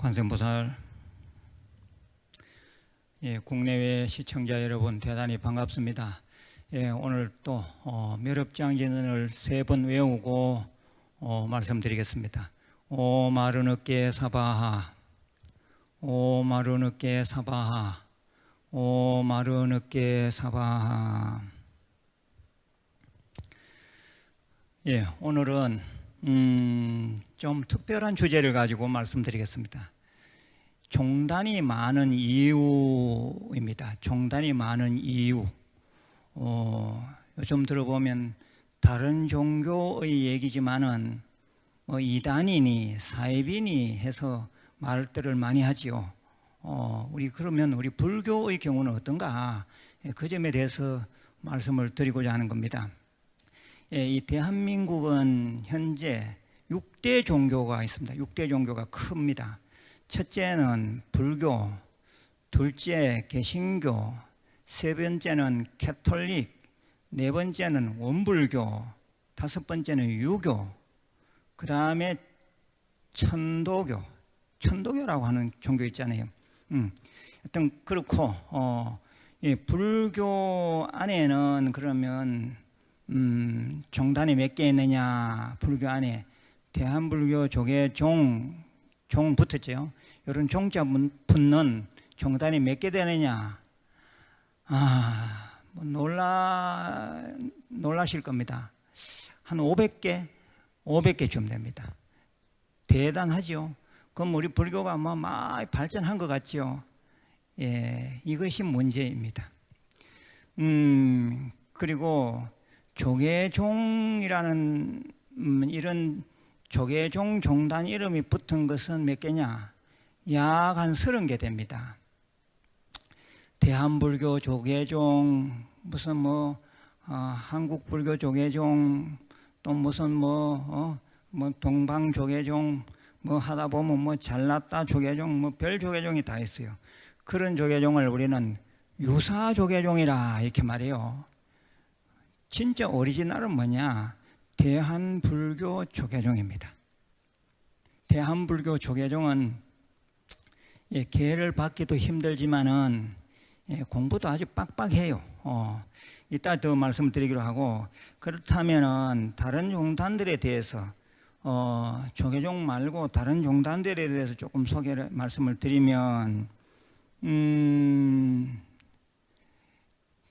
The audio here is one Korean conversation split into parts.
관세음보살, 국내외 시청자 여러분 대단히 반갑습니다. 오늘 또 멸업장진을 3번 외우고 말씀드리겠습니다. 오마르느께 사바하, 오마르느께 사바하, 오마르느께 사바하. 오늘은 좀 특별한 주제를 가지고 말씀드리겠습니다. 종단이 많은 이유입니다. 종단이 많은 이유. 요즘 들어보면 다른 종교의 얘기지만은 이단이니 사이비니 해서 말들을 많이 하지요. 그러면 우리 불교의 경우는 어떤가? 그 점에 대해서 말씀을 드리고자 하는 겁니다. 이 대한민국은 현재 6대 종교가 있습니다. 6대 종교가 큽니다. 첫째는 불교, 둘째 개신교, 세 번째는 캐톨릭, 네 번째는 원불교, 다섯 번째는 유교, 그 다음에 천도교라고 하는 종교 있잖아요. 하여튼 그렇고 불교 안에는 그러면 종단이 몇 개 있느냐? 불교 안에 대한불교 조계종 붙었죠. 이런 종자 붙는 종단이 몇 개 되느냐? 놀라실 겁니다. 한 500개쯤 됩니다. 대단하죠. 그럼 우리 불교가 많이 발전한 것 같죠. 이것이 문제입니다. 그리고 조계종이라는 이런 조계종 종단 이름이 붙은 것은 몇 개냐? 약 한 30개 됩니다. 대한불교 조계종, 무슨 한국불교 조계종, 또 무슨 동방조계종, 하다 보면 잘났다 조계종, 별 조계종이 다 있어요. 그런 조계종을 우리는 유사조계종이라 이렇게 말해요. 진짜 오리지널은 뭐냐? 대한불교 조계종입니다. 대한불교 조계종은 계를 받기도 힘들지만은 공부도 아주 빡빡해요. 이따 더 말씀드리기로 하고, 그렇다면은 다른 종단들에 대해서 조계종 말고 다른 종단들에 대해서 조금 말씀을 드리면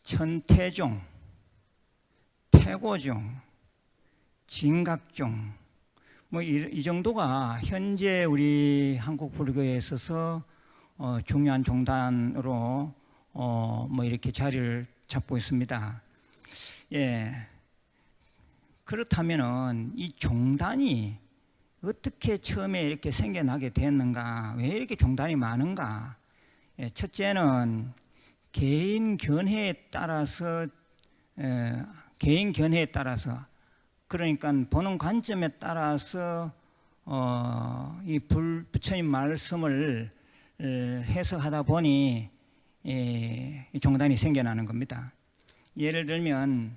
천태종, 태고종, 진각종, 이 정도가 현재 우리 한국 불교에 있어서 중요한 종단으로 이렇게 자리를 잡고 있습니다. 그렇다면은 이 종단이 어떻게 처음에 이렇게 생겨나게 됐는가? 왜 이렇게 종단이 많은가? 첫째는 개인 견해에 따라서 그러니까 보는 관점에 따라서 이 부처님 말씀을 해석하다 보니 종단이 생겨나는 겁니다. 예를 들면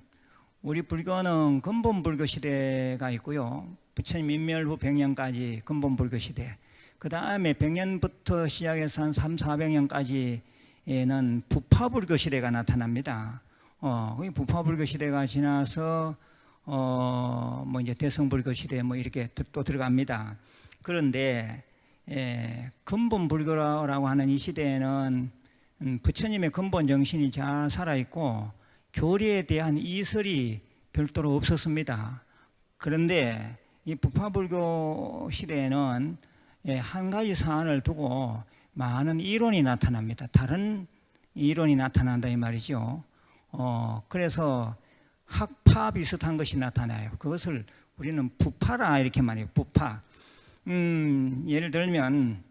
우리 불교는 근본불교 시대가 있고요. 부처님 인멸 후 100년까지 근본불교 시대, 그 다음에 100년부터 시작해서 한 300~400년까지는 부파불교 시대가 나타납니다. 부파불교 시대가 지나서 이제 대성불교 시대 이렇게 또 들어갑니다. 그런데 근본불교라고 하는 이 시대에는 부처님의 근본 정신이 잘 살아있고 교리에 대한 이설이 별도로 없었습니다. 그런데 이 부파불교 시대에는 한 가지 사안을 두고 많은 이론이 나타납니다. 다른 이론이 나타난다 이 말이죠. 그래서 학파 비슷한 것이 나타나요. 그것을 우리는 부파라 이렇게 말해요. 부파. 예를 들면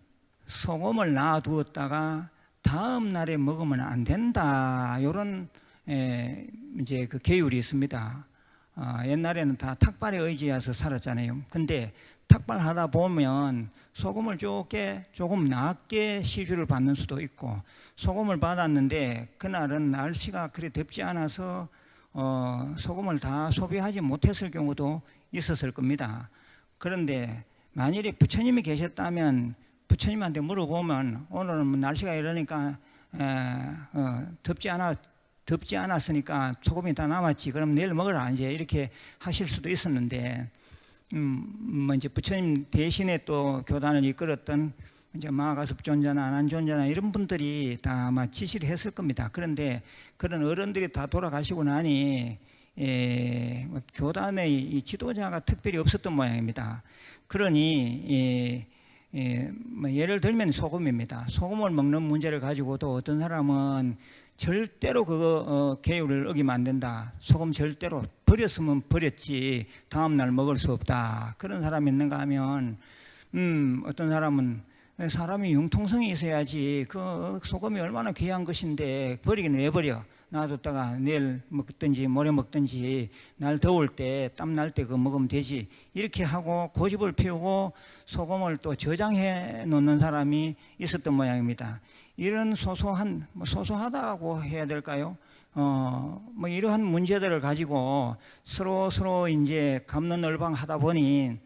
소금을 놔두었다가 다음 날에 먹으면 안 된다. 이런 이제 그 계율이 있습니다. 옛날에는 다 탁발에 의지해서 살았잖아요. 근데 탁발하다 보면 소금을 조금 낮게 시주를 받는 수도 있고, 소금을 받았는데 그날은 날씨가 그리 덥지 않아서 소금을 다 소비하지 못했을 경우도 있었을 겁니다. 그런데 만일에 부처님이 계셨다면 부처님한테 물어보면 오늘은 뭐 날씨가 이러니까 덥지 않았으니까 소금이 다 남았지. 그럼 내일 먹으라 이제 이렇게 하실 수도 있었는데, 뭐 이제 부처님 대신에 또 교단을 이끌었던 이제 마가섭존자나 안한존자나 이런 분들이 다 아마 지시를 했을 겁니다. 그런데 그런 어른들이 다 돌아가시고 나니 교단의 이 지도자가 특별히 없었던 모양입니다. 그러니 뭐 예를 들면 소금입니다. 소금을 먹는 문제를 가지고도 어떤 사람은 절대로 그거 계율을 어기면 안 된다. 소금 절대로 버렸으면 버렸지 다음날 먹을 수 없다. 그런 사람이 있는가 하면 어떤 사람은 사람이 융통성이 있어야지 그 소금이 얼마나 귀한 것인데 버리긴 왜 버려. 놔뒀다가 내일 먹든지 모레 먹든지 날 더울 때 땀 날 때 그거 먹으면 되지. 이렇게 하고 고집을 피우고 소금을 또 저장해 놓는 사람이 있었던 모양입니다. 이런 소소하다고 해야 될까요? 뭐 이러한 문제들을 가지고 서로 이제 갑론을방 하다 보니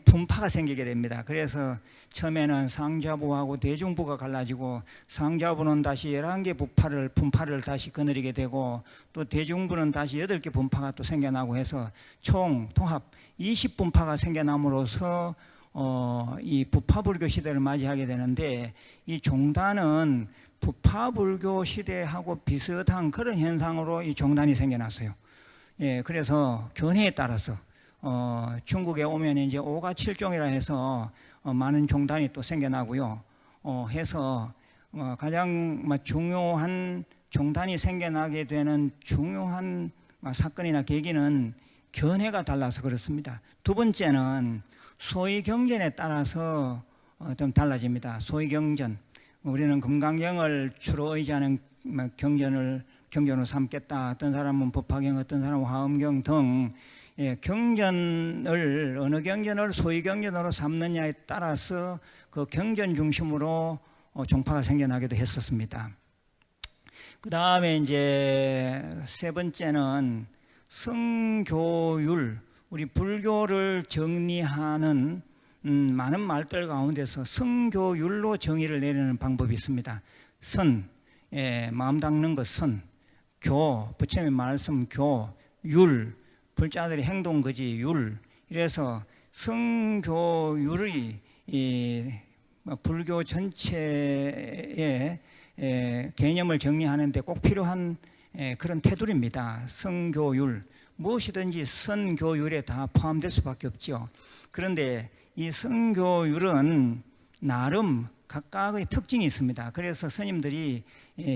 분파가 생기게 됩니다. 그래서 처음에는 상자부하고 대중부가 갈라지고 상자부는 다시 11개 분파를 다시 거느리게 되고 또 대중부는 다시 8개 분파가 또 생겨나고 해서 총 통합 20분파가 생겨남으로써 이 부파불교 시대를 맞이하게 되는데, 이 종단은 부파불교 시대하고 비슷한 그런 현상으로 이 종단이 생겨났어요. 예, 그래서 견해에 따라서 중국에 오면 이제 오가칠종이라 해서 많은 종단이 또 생겨나고요. 해서 가장 중요한 종단이 생겨나게 되는 중요한 사건이나 계기는 견해가 달라서 그렇습니다. 두 번째는 소위경전에 따라서 좀 달라집니다. 소위경전, 우리는 금강경을 주로 의지하는 경전으로 삼겠다. 어떤 사람은 법화경, 어떤 사람은 화엄경 등 경전을 어느 경전을 소위경전으로 삼느냐에 따라서 그 경전 중심으로 종파가 생겨나기도 했었습니다. 그 다음에 이제 세 번째는 성교율, 우리 불교를 정리하는 많은 말들 가운데서 성교율로 정의를 내리는 방법이 있습니다. 선, 마음 닦는 것 선, 교, 부처님의 말씀 교, 율, 불자들의 행동거지 율. 이래서 성교율이 불교 전체의 개념을 정리하는 데 꼭 필요한 그런 테두리입니다. 성교율, 무엇이든지 선교율에 다 포함될 수밖에 없죠. 그런데 이 성교율은 나름 각각의 특징이 있습니다. 그래서 스님들이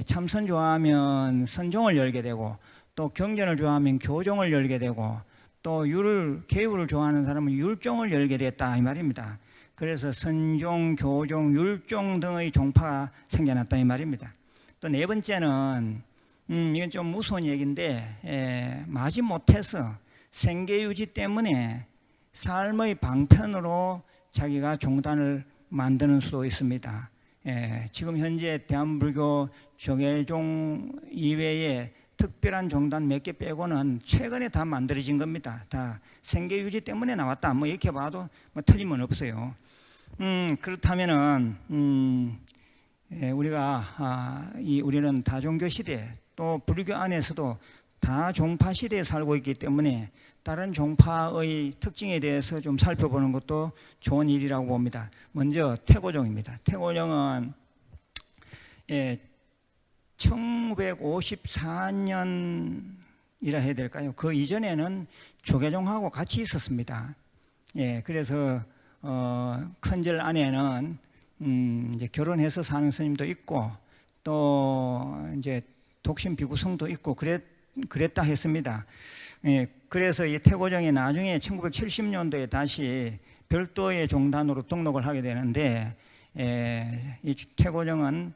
참선 좋아하면 선종을 열게 되고, 또 경전을 좋아하면 교종을 열게 되고, 또 계율을 좋아하는 사람은 율종을 열게 됐다 이 말입니다. 그래서 선종, 교종, 율종 등의 종파가 생겨났다 이 말입니다. 또 네 번째는 이건 좀 무서운 얘기인데, 마지못해서 생계유지 때문에 삶의 방편으로 자기가 종단을 만드는 수도 있습니다. 지금 현재 대한불교 조계종 이외에 특별한 종단 몇 개 빼고는 최근에 다 만들어진 겁니다. 다 생계유지 때문에 나왔다. 뭐 이렇게 봐도 뭐 틀림은 없어요. 그렇다면은 우리는 다종교 시대, 또 불교 안에서도 다종파 시대에 살고 있기 때문에 다른 종파의 특징에 대해서 좀 살펴보는 것도 좋은 일이라고 봅니다. 먼저 태고종입니다. 태고종은 1954년이라 해야 될까요? 그 이전에는 조계종하고 같이 있었습니다. 그래서 큰절 안에는 이제 결혼해서 사는 스님도 있고, 또 이제 독신 비구성도 있고 그랬다 했습니다. 그래서 이 태고종이 나중에 1970년도에 다시 별도의 종단으로 등록을 하게 되는데, 이 태고종은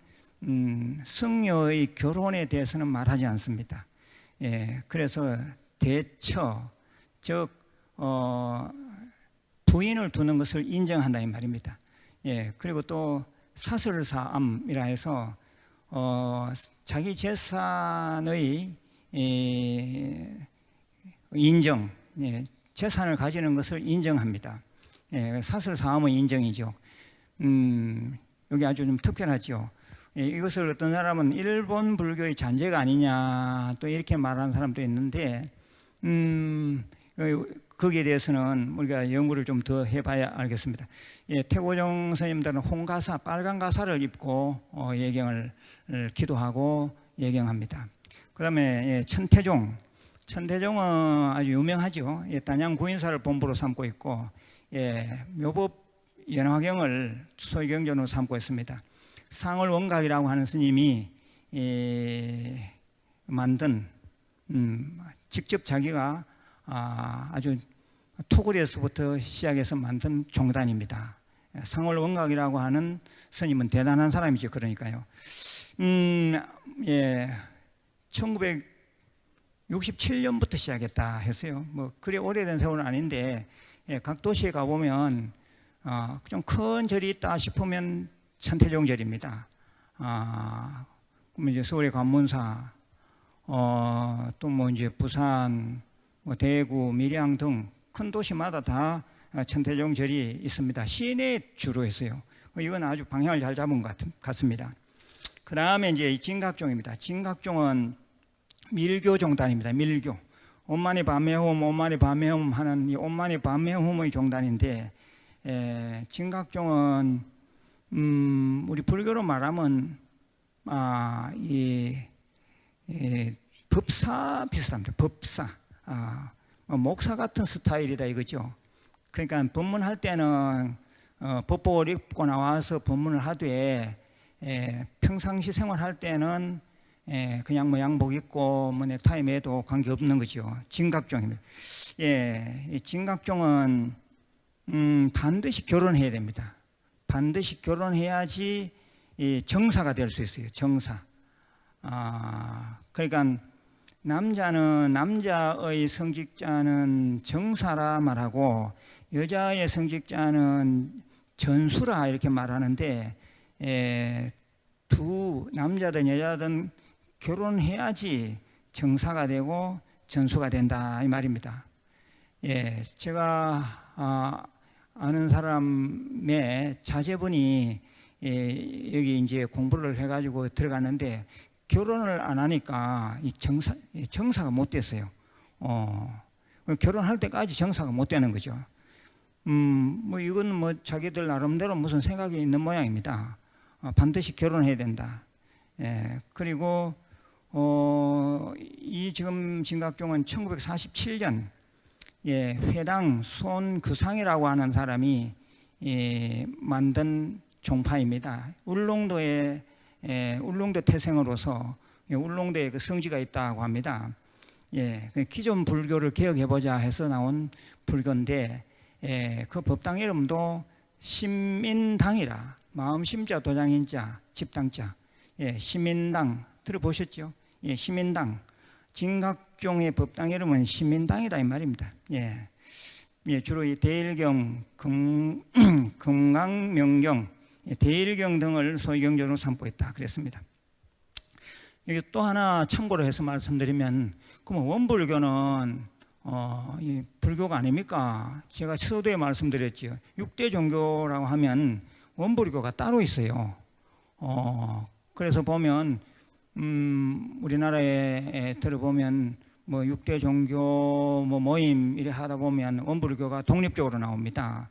승려의 결혼에 대해서는 말하지 않습니다. 그래서 대처, 즉 부인을 두는 것을 인정한다 이 말입니다. 그리고 또 사설사암이라 해서 자기 재산의 인정, 재산을 가지는 것을 인정합니다. 사설사암의 인정이죠. 여기 아주 좀 특별하죠. 예, 이것을 어떤 사람은 일본 불교의 잔재가 아니냐 또 이렇게 말하는 사람도 있는데 거기에 대해서는 우리가 연구를 좀 더 해봐야 알겠습니다. 예, 태고종 스님들은 홍가사, 빨간 가사를 입고 예경을 기도하고 예경합니다. 그 다음에 예, 천태종은 아주 유명하죠. 예, 단양 구인사를 본부로 삼고 있고 예, 묘법 연화경을 소경전으로 삼고 있습니다. 상을원각이라고 하는 스님이 만든 직접 자기가 아주 토굴에서부터 시작해서 만든 종단입니다. 상을원각이라고 하는 스님은 대단한 사람이죠. 그러니까요. 예, 1967년부터 시작했다 했어요. 뭐 그리 오래된 세월은 아닌데 예, 각 도시에 가보면 좀 큰 절이 있다 싶으면 천태종 절입니다. 그러면 이제 서울의 관문사, 또 뭐 이제 부산, 뭐 대구, 밀양 등 큰 도시마다 다 천태종 절이 있습니다. 시내에 주로 있어요. 이건 아주 방향을 잘 잡은 것 같습니다. 그 다음에 이제 진각종입니다. 진각종은 밀교 종단입니다. 밀교. 온만이 밤매홈, 온만이 밤매홈 하는 이 온만이 밤매홈의 종단인데, 진각종은 우리 불교로 말하면 법사 비슷합니다. 법사, 목사 같은 스타일이다 이거죠. 그러니까 법문할 때는 법복을 입고 나와서 법문을 하되 평상시 생활할 때는 그냥 뭐 양복 입고 뭐 넥타이 매도 관계 없는 거죠. 진각종입니다. 예, 진각종은 반드시 결혼해야 됩니다. 반드시 결혼해야지 정사가 될 수 있어요. 정사. 그러니까 남자는 남자의 성직자는 정사라 말하고 여자의 성직자는 전수라 이렇게 말하는데 두 남자든 여자든 결혼해야지 정사가 되고 전수가 된다 이 말입니다. 예, 제가 아는 사람의 자제분이 여기 이제 공부를 해가지고 들어갔는데 결혼을 안 하니까 이 정사가 못 됐어요. 결혼할 때까지 정사가 못 되는 거죠. 뭐 이건 뭐 자기들 나름대로 무슨 생각이 있는 모양입니다. 반드시 결혼해야 된다. 예, 그리고 이 지금 진각종은 1947년 예, 회당 손그상이라고 하는 사람이 만든 종파입니다. 울릉도에 울릉도 태생으로서 울릉도에 그 성지가 있다고 합니다. 예, 기존 불교를 개혁해보자 해서 나온 불교인데 그 법당 이름도 신민당이라 마음심자 도장인자 집당자 예, 시민당 들어보셨죠? 예, 시민당 진각종의 법당 이름은 시민당이다 이 말입니다. 예, 예, 주로 이 대일경, 금강명경, 대일경 등을 소위경전으로 삼고 있다 그랬습니다. 여기 또 하나 참고로 해서 말씀드리면, 그러면 원불교는 이 불교가 아닙니까? 제가 서두에 말씀드렸죠. 6대 종교라고 하면 원불교가 따로 있어요. 그래서 보면 우리나라에 들어보면 뭐 6대 종교 뭐 모임 이래 하다 보면 원불교가 독립적으로 나옵니다.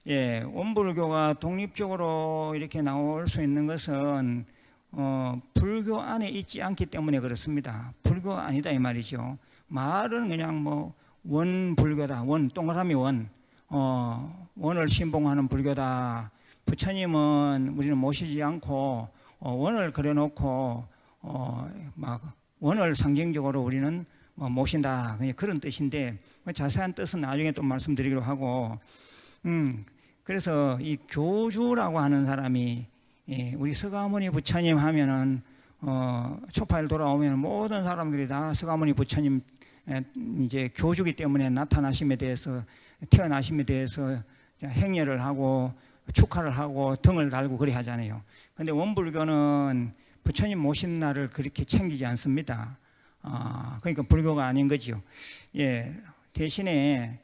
예, 원불교가 독립적으로 이렇게 나올 수 있는 것은 불교 안에 있지 않기 때문에 그렇습니다. 불교 아니다 이 말이죠. 말은 그냥 뭐 원불교다, 원 동그라미 원, 원을 신봉하는 불교다. 부처님은 우리는 모시지 않고 원을 그려놓고 막 원을 상징적으로 우리는 모신다, 그런 뜻인데 자세한 뜻은 나중에 또 말씀드리기로 하고, 그래서 이 교주라고 하는 사람이 우리 서가모니 부처님 하면은 초파일 돌아오면 모든 사람들이 다 서가모니 부처님 이제 교주기 때문에 나타나심에 대해서, 태어나심에 대해서 행렬을 하고 축하를 하고 등을 달고 그래 하잖아요. 근데 원불교는 부처님 모신 날을 그렇게 챙기지 않습니다. 그러니까 불교가 아닌 거죠. 예, 대신에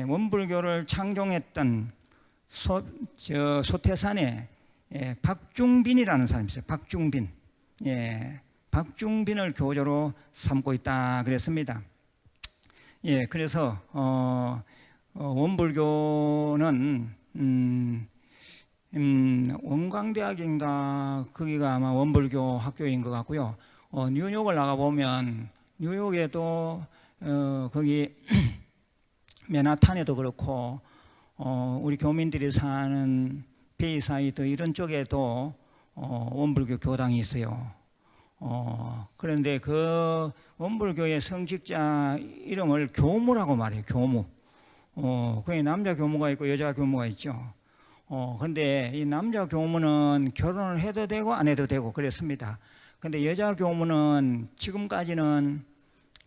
원불교를 창종했던 소태산에 박중빈이라는 사람이 있어요. 박중빈. 박중빈을 교조로 삼고 있다 그랬습니다. 그래서 원불교는 원광대학인가 거기가 아마 원불교 학교인 것 같고요. 뉴욕을 나가 보면 뉴욕에도 거기 맨하탄에도 그렇고 우리 교민들이 사는 베이사이드 이런 쪽에도 원불교 교당이 있어요. 그런데 그 원불교의 성직자 이름을 교무라고 말해요. 교무. 거기 남자 교무가 있고 여자 교무가 있죠. 근데 이 남자 교무는 결혼을 해도 되고 안 해도 되고 그랬습니다. 근데 여자 교무는 지금까지는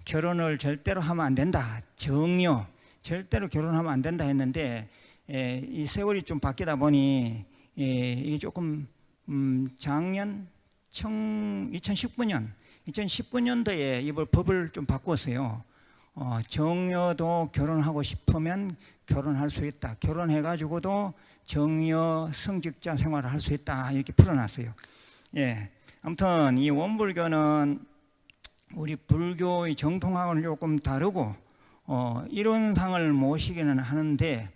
결혼을 절대로 하면 안 된다. 정여. 절대로 결혼하면 안 된다 했는데 이 세월이 좀 바뀌다 보니 이게 조금 작년 2019년도에 이걸 법을 좀 바꿨어요. 정여도 결혼하고 싶으면 결혼할 수 있다. 결혼해가지고도 정여 성직자 생활을 할 수 있다. 이렇게 풀어놨어요. 아무튼 이 원불교는 우리 불교의 정통하고는 조금 다르고 이론상을 모시기는 하는데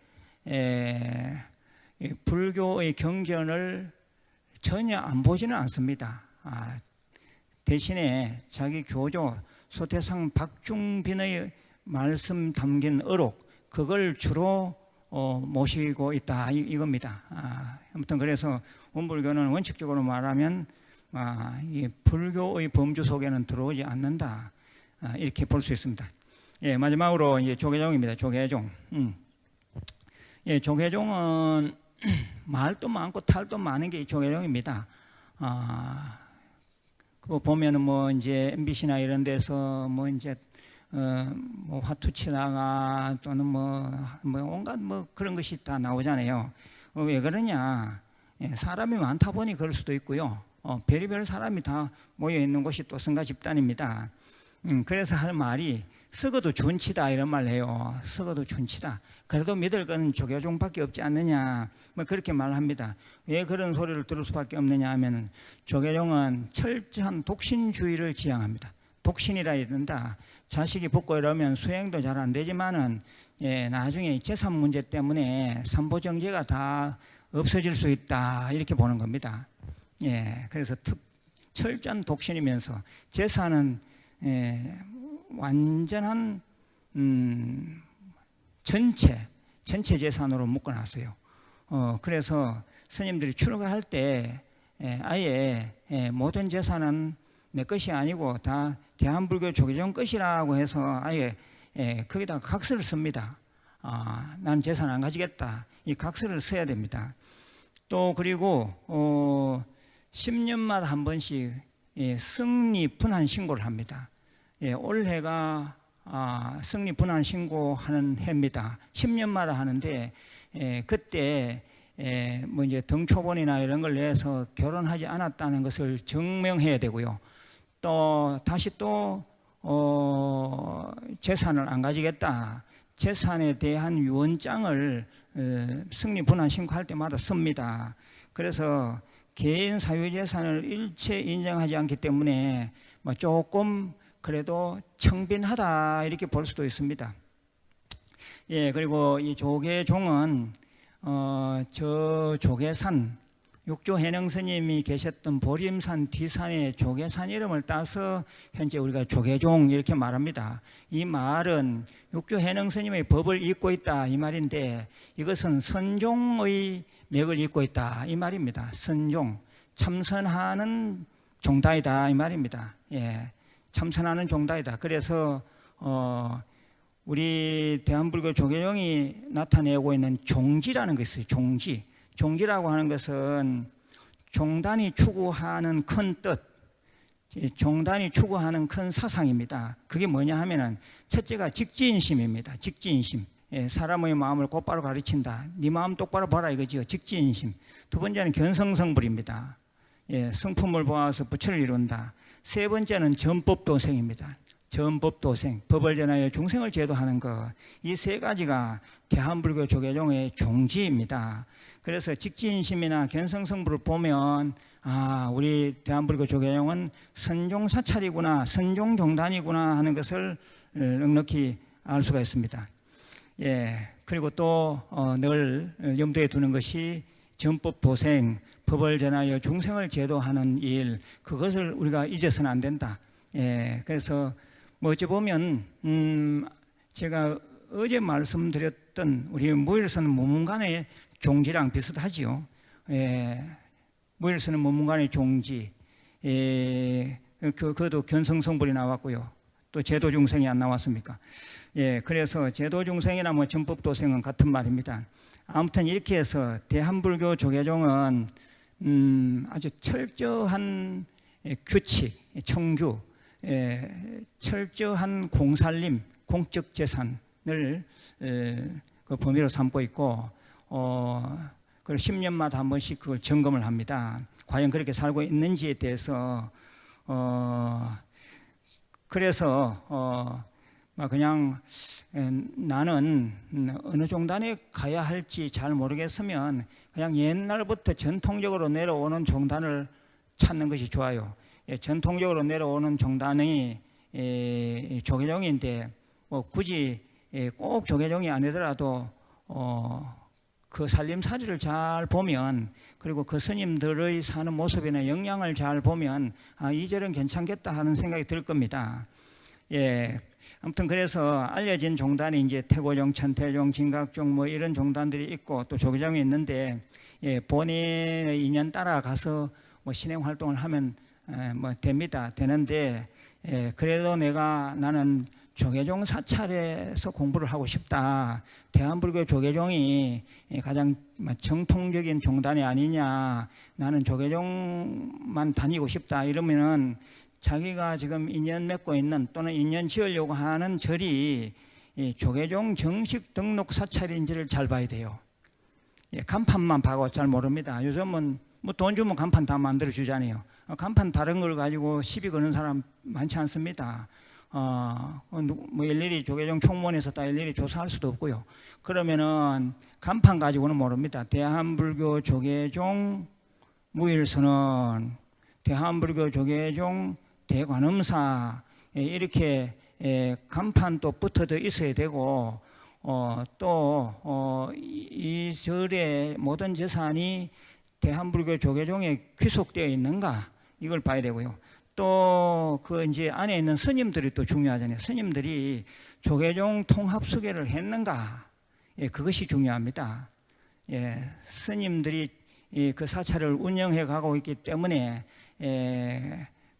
불교의 경전을 전혀 안 보지는 않습니다. 대신에 자기 교조 소태상 박중빈의 말씀 담긴 어록 그걸 주로 모시고 있다 이겁니다. 아무튼 그래서 원불교는 원칙적으로 말하면 이 불교의 범주 속에는 들어오지 않는다 이렇게 볼 수 있습니다. 마지막으로 이제 조계종입니다. 조계종. 조계종은 말도 많고 탈도 많은 게 조계종입니다. 그거 보면은 뭐 이제 MBC나 이런 데서 뭐 이제 뭐 화투 치다가 또는 뭐 온갖 뭐 그런 것이 다 나오잖아요. 왜 그러냐? 사람이 많다 보니 그럴 수도 있고요. 별의별 사람이 다 모여 있는 곳이 또 성가 집단입니다. 그래서 할 말이 썩어도 준치다 이런 말 해요. 썩어도 준치다. 그래도 믿을 건 조계종밖에 없지 않느냐 뭐 그렇게 말합니다. 왜 그런 소리를 들을 수밖에 없느냐 하면 조계종은 철저한 독신주의를 지향합니다. 독신이라 이른다. 자식이 붙고 이러면 수행도 잘 안 되지만은 나중에 재산 문제 때문에 삼보정제가 다 없어질 수 있다 이렇게 보는 겁니다. 그래서 철저한 독신이면서 재산은 완전한 전체 재산으로 묶어놨어요. 그래서 스님들이 출가할 때 아예 모든 재산은 내 것이 아니고 다 대한불교 조계종 것이라고 해서 아예 거기다가 각서를 씁니다. 나는 재산 안 가지겠다. 이 각서를 써야 됩니다. 또 그리고 10년마다 한 번씩 승리 분한 신고를 합니다. 올해가 승리 분한 신고하는 해입니다. 10년마다 하는데 그때 뭐 이제 등초본이나 이런 걸 내서 결혼하지 않았다는 것을 증명해야 되고요. 또 다시 또 재산을 안 가지겠다. 재산에 대한 유언장을 승리 분한 신고할 때마다 씁니다. 그래서 개인 사유재산을 일체 인정하지 않기 때문에 뭐 조금 그래도 청빈하다 이렇게 볼 수도 있습니다. 그리고 이 조계종은 저 조계산 육조해능 스님이 계셨던 보림산 뒤산의 조계산 이름을 따서 현재 우리가 조계종 이렇게 말합니다. 이 말은 육조해능 스님의 법을 잇고 있다 이 말인데 이것은 선종의 맥을 잇고 있다 이 말입니다. 선종, 참선하는 종다이다 이 말입니다. 참선하는 종다이다. 그래서 우리 대한불교 조계종이 나타내고 있는 종지라는 것이 있어요. 종지라고 하는 것은 종단이 추구하는 큰 뜻, 종단이 추구하는 큰 사상입니다. 그게 뭐냐 하면은 첫째가 직지인심입니다. 직지인심. 사람의 마음을 곧바로 가르친다. 네 마음 똑바로 봐라 이거지요. 직지인심. 두 번째는 견성성불입니다. 성품을 보아서 부처를 이룬다. 세 번째는 전법도생입니다. 전법도생, 법을 전하여 중생을 제도하는 것, 이 세 가지가 대한불교 조계종의 종지입니다. 그래서 직지인심이나 견성성부를 보면 우리 대한불교 조계종은 선종사찰이구나, 선종종단이구나 하는 것을 넉넉히 알 수가 있습니다. 그리고 또 늘 염두에 두는 것이 전법도생, 법을 전하여 중생을 제도하는 일, 그것을 우리가 잊어서는 안 된다. 그래서 어찌 보면 제가 어제 말씀드렸던 우리 무일선은 무문관의 종지랑 비슷하지요. 무일선은 무문관의 종지, 그것도 견성성불이 나왔고요. 또 제도중생이 안 나왔습니까? 그래서 제도중생이나 뭐 전법도생은 같은 말입니다. 아무튼 이렇게 해서 대한불교 조계종은 아주 철저한 규칙, 청규, 철저한 공살림, 공적 재산을 그 범위로 삼고 있고, 그걸 10년마다 한 번씩 그걸 점검을 합니다. 과연 그렇게 살고 있는지에 대해서 그래서 그냥 나는 어느 종단에 가야 할지 잘 모르겠으면 그냥 옛날부터 전통적으로 내려오는 종단을 찾는 것이 좋아요. 전통적으로 내려오는 종단이 조계종인데 굳이 꼭 조계종이 아니더라도 그 살림살이를 잘 보면, 그리고 그 스님들의 사는 모습이나 영향을 잘 보면 이 절은 괜찮겠다 하는 생각이 들 겁니다. 아무튼 그래서 알려진 종단이 이제 태고종, 천태종, 진각종 뭐 이런 종단들이 있고 또 조계종이 있는데, 본인의 인연 따라가서 뭐 신행 활동을 하면 뭐 되는데, 그래도 나는 조계종 사찰에서 공부를 하고 싶다. 대한불교 조계종이 가장 정통적인 종단이 아니냐. 나는 조계종만 다니고 싶다. 이러면은 자기가 지금 인연 맺고 있는 또는 인연 지으려고 하는 절이 조계종 정식 등록 사찰인지를 잘 봐야 돼요. 간판만 봐도 잘 모릅니다. 요즘은 뭐 돈 주면 간판 다 만들어 주잖아요. 간판 다른 걸 가지고 시비 거는 사람 많지 않습니다. 뭐 일일이 조계종 총무원에서 다 일일이 조사할 수도 없고요. 그러면은 간판 가지고는 모릅니다. 대한불교 조계종 무일선언, 대한불교 조계종 대관음사, 이렇게 간판도 붙어져 있어야 되고, 또 이 절의 모든 재산이 대한불교 조계종에 귀속되어 있는가, 이걸 봐야 되고요. 또 그 이제 안에 있는 스님들이 또 중요하잖아요. 스님들이 조계종 통합수계를 했는가, 그것이 중요합니다. 스님들이 그 사찰을 운영해 가고 있기 때문에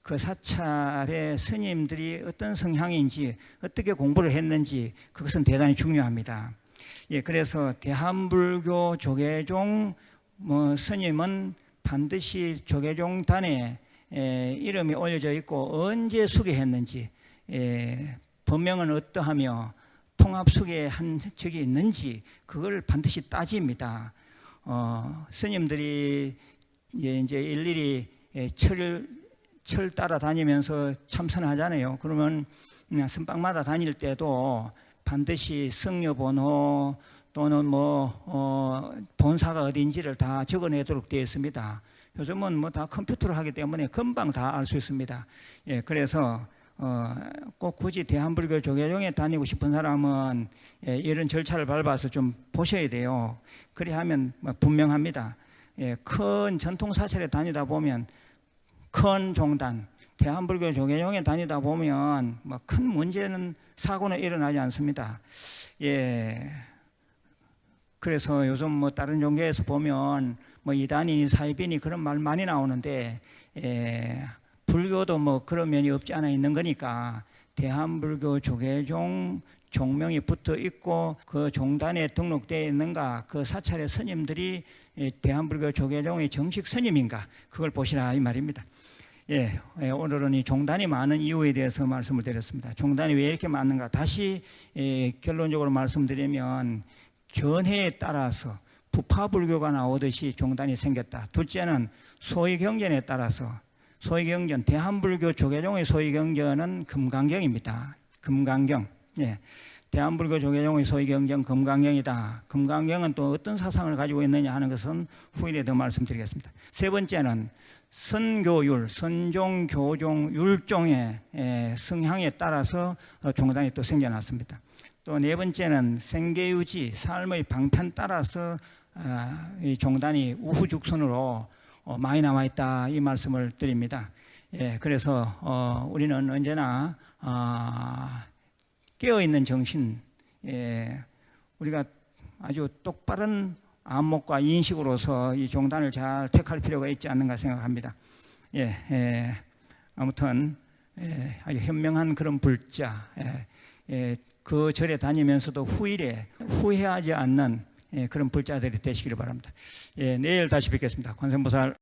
그 사찰의 스님들이 어떤 성향인지, 어떻게 공부를 했는지, 그것은 대단히 중요합니다. 그래서 대한불교 조계종 스님은 반드시 조계종단에 이름이 올려져 있고 언제 수계했는지, 법명은 어떠하며 통합수계한 적이 있는지, 그걸 반드시 따집니다. 스님들이 이제 일일이 철 따라다니면서 참선하잖아요. 그러면 선방마다 다닐 때도 반드시 성녀번호 또는 본사가 어딘지를 다 적어내도록 되어 있습니다. 요즘은 뭐 다 컴퓨터로 하기 때문에 금방 다 알 수 있습니다. 그래서 꼭 굳이 대한불교 조계종에 다니고 싶은 사람은 이런 절차를 밟아서 좀 보셔야 돼요. 그리하면 분명합니다. 큰 전통사찰에 다니다 보면, 큰 종단, 대한불교 조계종에 다니다 보면 큰 문제는, 사고는 일어나지 않습니다. 그래서 요즘 다른 종교에서 보면 이단이니 사이비니 그런 말 많이 나오는데, 불교도 그런 면이 없지 않아 있는 거니까 대한불교 조계종 종명이 붙어 있고 그 종단에 등록되어 있는가, 그 사찰의 스님들이 대한불교 조계종의 정식 스님인가, 그걸 보시라 이 말입니다. 오늘은 이 종단이 많은 이유에 대해서 말씀을 드렸습니다. 종단이 왜 이렇게 많은가, 다시 결론적으로 말씀드리면, 견해에 따라서 부파불교가 나오듯이 종단이 생겼다. 둘째는 소위 경전에 따라서 소위경전, 대한불교 조계종의 소위경전은 금강경입니다. 금강경. 예. 대한불교 조계종의 소위경전 금강경이다. 금강경은 또 어떤 사상을 가지고 있느냐 하는 것은 후일에 더 말씀드리겠습니다. 세 번째는 선교율, 선종, 교종, 율종의 성향에 따라서 종단이 또 생겨났습니다. 또 네 번째는 생계유지, 삶의 방편 따라서 이 종단이 우후죽순으로 많이 남아 있다, 이 말씀을 드립니다. 예, 그래서 우리는 언제나 깨어 있는 정신, 우리가 아주 똑바른 안목과 인식으로서 이 종단을 잘 택할 필요가 있지 않는가 생각합니다. 아무튼 아주 현명한 그런 불자, 그 절에 다니면서도 후일에 후회하지 않는 그런 불자들이 되시기를 바랍니다. 내일 다시 뵙겠습니다. 관세음보살.